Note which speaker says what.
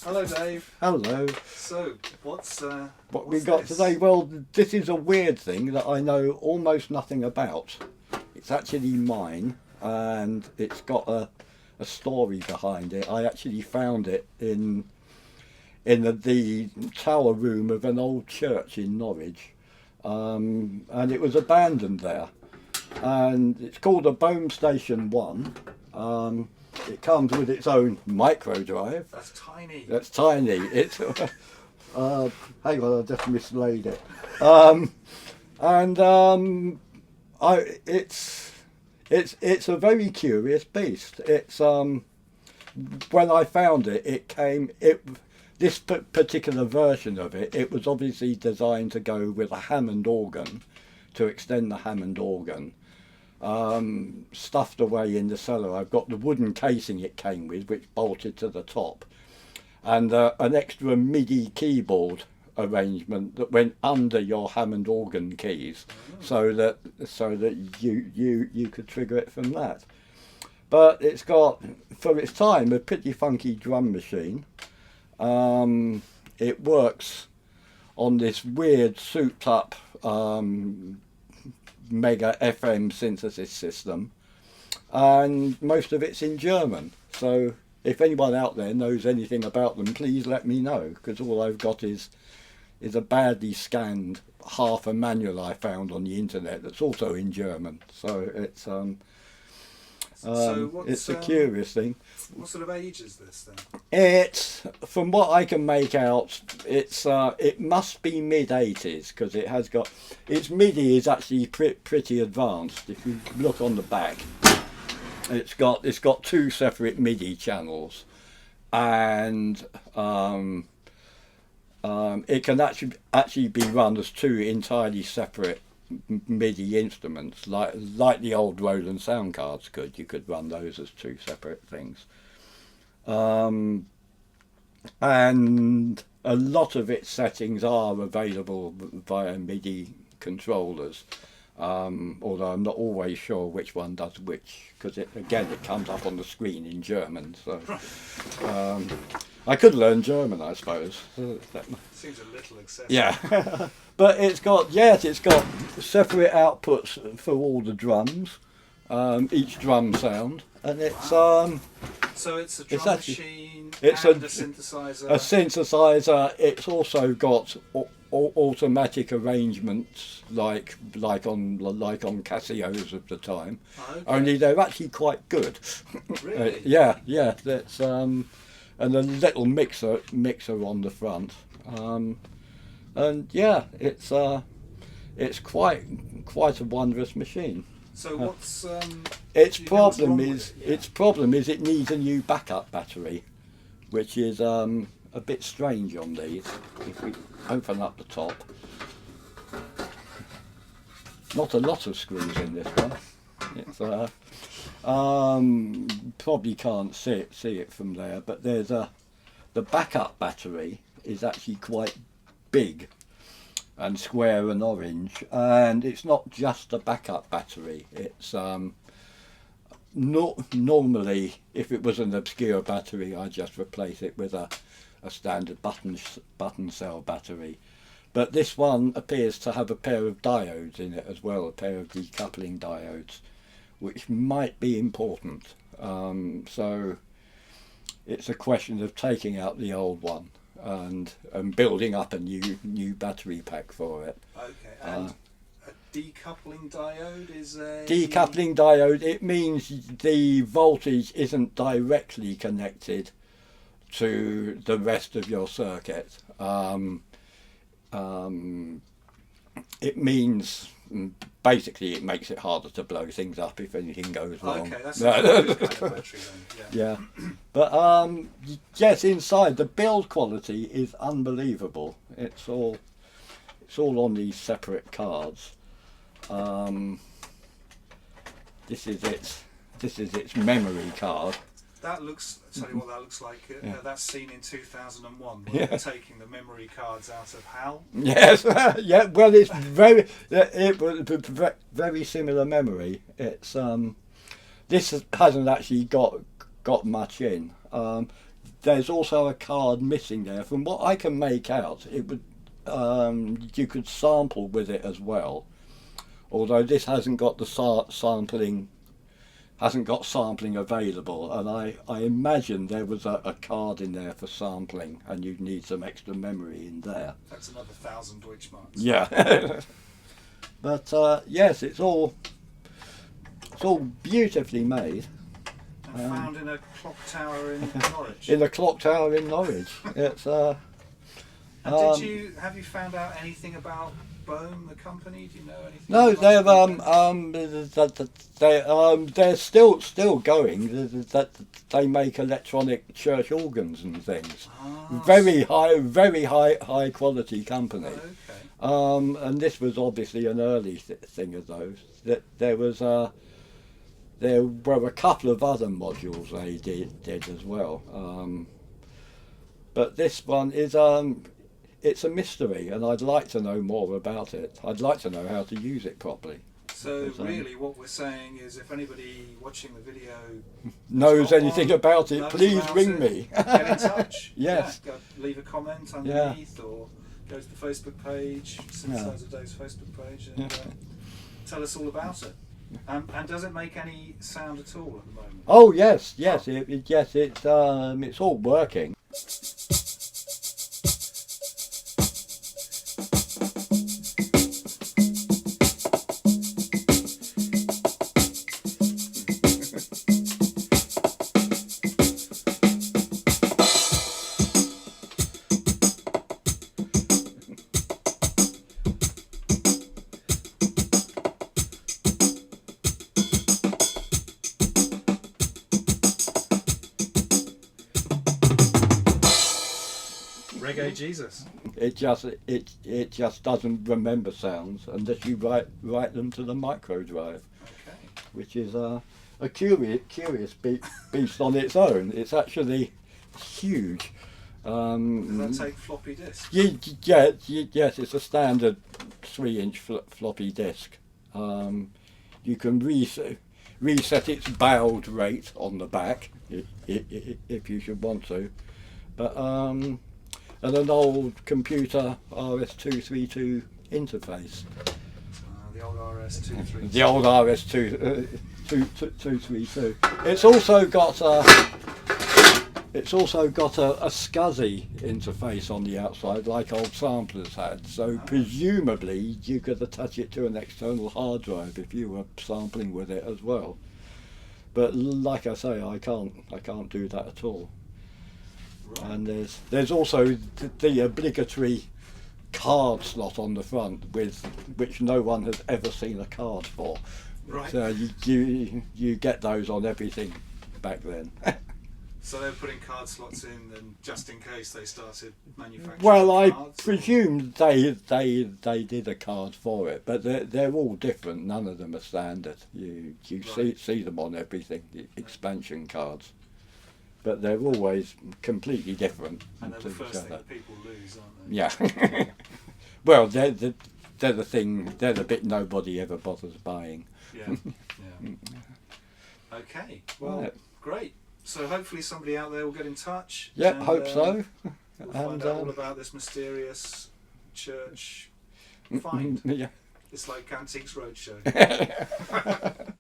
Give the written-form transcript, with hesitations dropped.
Speaker 1: Hello, Dave.
Speaker 2: Hello.
Speaker 1: So, what's
Speaker 2: We got
Speaker 1: this?
Speaker 2: today? Well, this is a weird thing that I know almost nothing about. It's actually mine, and it's got a story behind it. I actually found it in the tower room of an old church in Norwich, and it was abandoned there. And it's called a Böhm Station 1. It comes with its own micro drive.
Speaker 1: That's tiny.
Speaker 2: That's tiny. It's hang on, I just mislaid it. It's a very curious beast. It's when I found it, this particular version of it. It was obviously designed to go with a Hammond organ, to extend the Hammond organ. Stuffed away in the cellar. I've got the wooden casing it came with, which bolted to the top, and an extra MIDI keyboard arrangement that went under your Hammond organ keys, so that you could trigger it from that. But it's got, for its time, a pretty funky drum machine. It works on this weird souped up mega FM synthesis system, and most of it's in German. So if anyone out there knows anything about them, please let me know, because all I've got is a badly scanned half a manual I found on the internet that's also in German. So it's it's a curious thing.
Speaker 1: What sort of age is this then?
Speaker 2: It's, from what I can make out, it must be mid-80s, because it has got, its MIDI is actually pretty advanced. If you look on the back, it's got two separate MIDI channels, and it can actually be run as two entirely separate MIDI instruments, like the old Roland sound cards could. You could run those as two separate things. And a lot of its settings are available via MIDI controllers, although I'm not always sure which one does which, because it comes up on the screen in German. So I could learn German, I suppose.
Speaker 1: Seems a little excessive.
Speaker 2: Yeah. But it's got separate outputs for all the drums, each drum sound, and it's
Speaker 1: So it's a drum machine
Speaker 2: it's
Speaker 1: and a synthesizer.
Speaker 2: A synthesizer. It's also got automatic arrangements like on Casios of the time.
Speaker 1: Okay.
Speaker 2: Only they're actually quite good.
Speaker 1: Really?
Speaker 2: Yeah. That's and a little mixer on the front. And yeah, it's quite a wondrous machine.
Speaker 1: So what's
Speaker 2: Its
Speaker 1: what's
Speaker 2: problem
Speaker 1: wrong
Speaker 2: is
Speaker 1: with it? Yeah.
Speaker 2: its problem is it needs a new backup battery, which is a bit strange on these. If we open up the top, not a lot of screws in this one. It's probably can't see it from there, but there's the backup battery is actually quite big and square and orange, and it's not just a backup battery. It's normally, if it was an obscure battery, I'd just replace it with a standard button cell battery. But this one appears to have a pair of diodes in it as well, a pair of decoupling diodes, which might be important. So it's a question of taking out the old one and building up a new battery pack for it.
Speaker 1: Okay, and a decoupling diode is a...
Speaker 2: Decoupling diode, it means the voltage isn't directly connected to the rest of your circuit. It means, basically, it makes it harder to blow things up if anything goes wrong.
Speaker 1: Okay, that's a kind of battery then. Yeah.
Speaker 2: Yeah, but yes, inside the build quality is unbelievable. It's all on these separate cards. This is its memory card.
Speaker 1: That looks. I'll tell you what that looks like.
Speaker 2: Yeah.
Speaker 1: That's seen in 2001 when
Speaker 2: Yeah.
Speaker 1: they're taking the memory cards out of HAL.
Speaker 2: Yes, yeah. Well, it was very similar memory. It's this hasn't actually got much in. there's also a card missing there. From what I can make out, it would you could sample with it as well. Although this hasn't got the sampling available, and I imagine there was a card in there for sampling, and you'd need some extra memory in there.
Speaker 1: That's another 1,000 Deutschmarks.
Speaker 2: Yeah. But yes, it's all beautifully made.
Speaker 1: And found in a clock tower in Norwich.
Speaker 2: In the clock tower in Norwich. It's
Speaker 1: and have you found out anything about Böhm, the company? Do you know anything?
Speaker 2: No, they're still going. They make electronic church organs and things. Very high quality company.
Speaker 1: Okay.
Speaker 2: And this was obviously an early thing of those. That there were a couple of other modules they did as well. But this one is it's a mystery, and I'd like to know more about it. I'd like to know how to use it properly.
Speaker 1: So really what we're saying is, if anybody watching the video
Speaker 2: knows anything about it, please ring me.
Speaker 1: Get in touch.
Speaker 2: Yes.
Speaker 1: Yeah, leave a comment underneath, or go to the Facebook page, Synthesizer Dave's Facebook page, and tell us all about it. And does it make any sound at all at the moment?
Speaker 2: Oh yes. It's all working.
Speaker 1: Reggae Jesus.
Speaker 2: It just doesn't remember sounds unless you write them to the micro drive, which is a curious beast on its own. It's actually huge.
Speaker 1: Does that take floppy disk?
Speaker 2: Yes, it's a standard 3-inch floppy disk. You can reset its baud rate on the back if you should want to, but and an old computer RS-232 interface.
Speaker 1: The old RS-232.
Speaker 2: The old RS-232. It's also got a SCSI interface on the outside, like old samplers had. So presumably you could attach it to an external hard drive if you were sampling with it as well. But like I say, I can't do that at all. Right. And there's also the obligatory card slot on the front, which no one has ever seen a card for.
Speaker 1: Right.
Speaker 2: So you get those on everything back then.
Speaker 1: So they're putting card slots in, and just in case they started manufacturing.
Speaker 2: Well, I
Speaker 1: cards,
Speaker 2: presume they did a card for it, but they're all different. None of them are standard. You right. see them on everything, the expansion cards. But they're always completely different.
Speaker 1: And they're the first thing that people lose, aren't they?
Speaker 2: Yeah. Well, they're the thing. They're the bit nobody ever bothers buying.
Speaker 1: Yeah. Okay. Well, right. Great. So hopefully somebody out there will get in touch.
Speaker 2: Yep, hope so.
Speaker 1: We'll find out all about this mysterious church find.
Speaker 2: Yeah.
Speaker 1: It's like Antiques Roadshow.